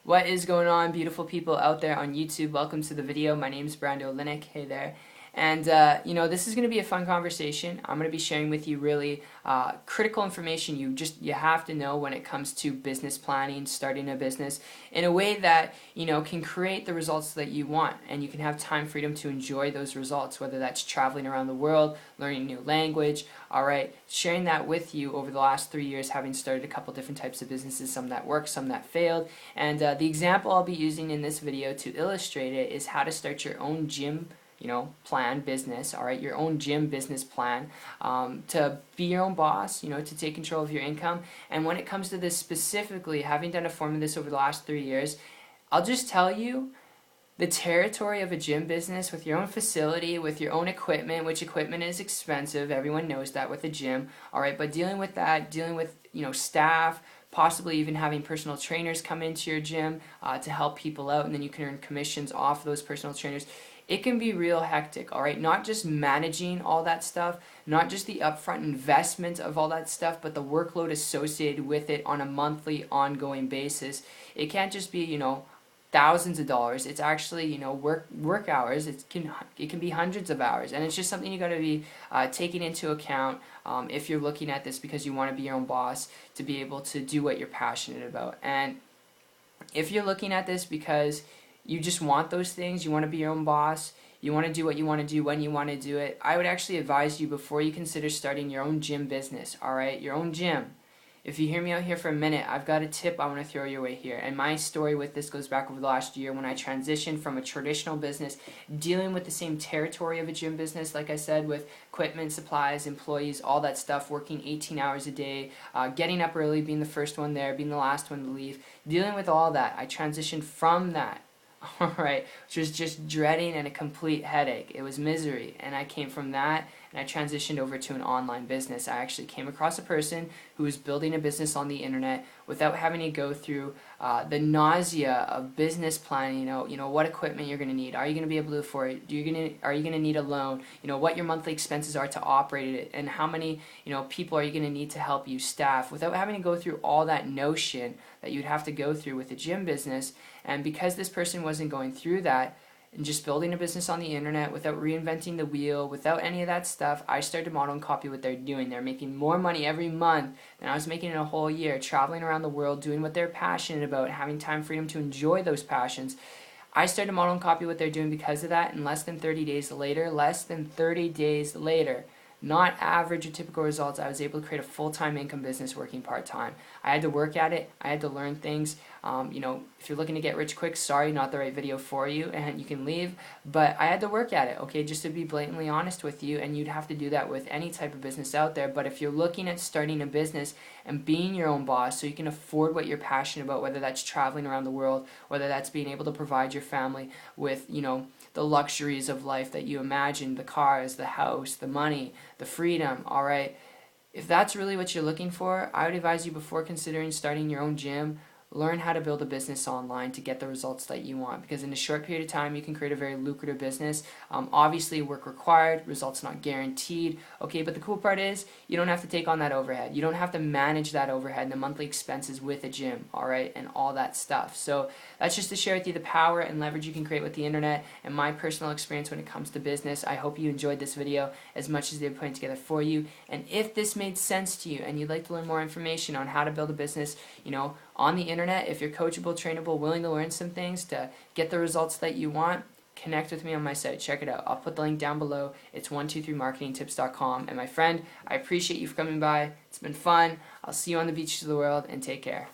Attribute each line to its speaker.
Speaker 1: What is going on, beautiful people out there on YouTube? Welcome to the video. My name is Brando Linick. Hey there. And, this is going to be a fun conversation. I'm going to be sharing with you really critical information you have to know when it comes to business planning, starting a business, in a way that, can create the results that you want. And you can have time freedom to enjoy those results, whether that's traveling around the world, learning a new language, alright, sharing that with you over the last 3 years, having started a couple different types of businesses, some that worked, some that failed. And the example I'll be using in this video to illustrate it is how to start your own gym plan business, alright, your own gym business plan, to be your own boss, to take control of your income. And when it comes to this specifically, having done a form of this over the last 3 years, I'll just tell you, the territory of a gym business with your own facility, with your own equipment, which equipment is expensive, everyone knows that with a gym, alright, but dealing with that, dealing with, staff, possibly even having personal trainers come into your gym to help people out, and then you can earn commissions off those personal trainers. It can be real hectic, alright? Not just managing all that stuff, not just the upfront investment of all that stuff, but the workload associated with it on a monthly, ongoing basis. It can't just be, thousands of dollars. It's actually, work hours. It can be hundreds of hours, and it's just something you got to be taking into account if you're looking at this because you want to be your own boss, to be able to do what you're passionate about. And if you're looking at this because you just want those things, you want to be your own boss, you want to do what you want to do when you want to do it, I would actually advise you before you consider starting your own gym business, alright? Your own gym. If you hear me out here for a minute, I've got a tip I want to throw your way here. And my story with this goes back over the last year when I transitioned from a traditional business, dealing with the same territory of a gym business, like I said, with equipment, supplies, employees, all that stuff, working 18 hours a day, getting up early, being the first one there, being the last one to leave, dealing with all that. I transitioned from that, alright, which was just dreading and a complete headache. It was misery, and I came from that and I transitioned over to an online business. I actually came across a person who was building a business on the internet without having to go through the nausea of business planning. What equipment you're going to need. Are you going to be able to afford it? Are you going to need a loan? What your monthly expenses are to operate it, and how many people are you going to need to help you staff, without having to go through all that notion that you'd have to go through with a gym business. And because this person wasn't going through that, and just building a business on the internet without reinventing the wheel, without any of that stuff, I started to model and copy what they're doing. They're making more money every month than I was making in a whole year, traveling around the world, doing what they're passionate about, having time freedom to enjoy those passions. I started to model and copy what they're doing because of that, and less than 30 days later, not average or typical results, I was able to create a full-time income business working part-time. I had to work at it. I had to learn things. If you're looking to get rich quick, sorry, not the right video for you, and you can leave. But I had to work at it, okay, just to be blatantly honest with you, and you'd have to do that with any type of business out there. But if you're looking at starting a business and being your own boss so you can afford what you're passionate about, whether that's traveling around the world, whether that's being able to provide your family with, the luxuries of life that you imagine, the cars, the house, the money, the freedom, alright? If that's really what you're looking for, I would advise you before considering starting your own gym, learn how to build a business online to get the results that you want, because in a short period of time you can create a very lucrative business. Obviously work required, results not guaranteed, okay, but the cool part is you don't have to take on that overhead. You don't have to manage that overhead and the monthly expenses with a gym, alright, and all that stuff. So that's just to share with you the power and leverage you can create with the internet and my personal experience when it comes to business. I hope you enjoyed this video as much as they're putting together for you, and if this made sense to you and you'd like to learn more information on how to build a business, on the internet, if you're coachable, trainable, willing to learn some things to get the results that you want, connect with me on my site. Check it out. I'll put the link down below. It's 123marketingtips.com. And my friend, I appreciate you for coming by. It's been fun. I'll see you on the beaches of the world, and take care.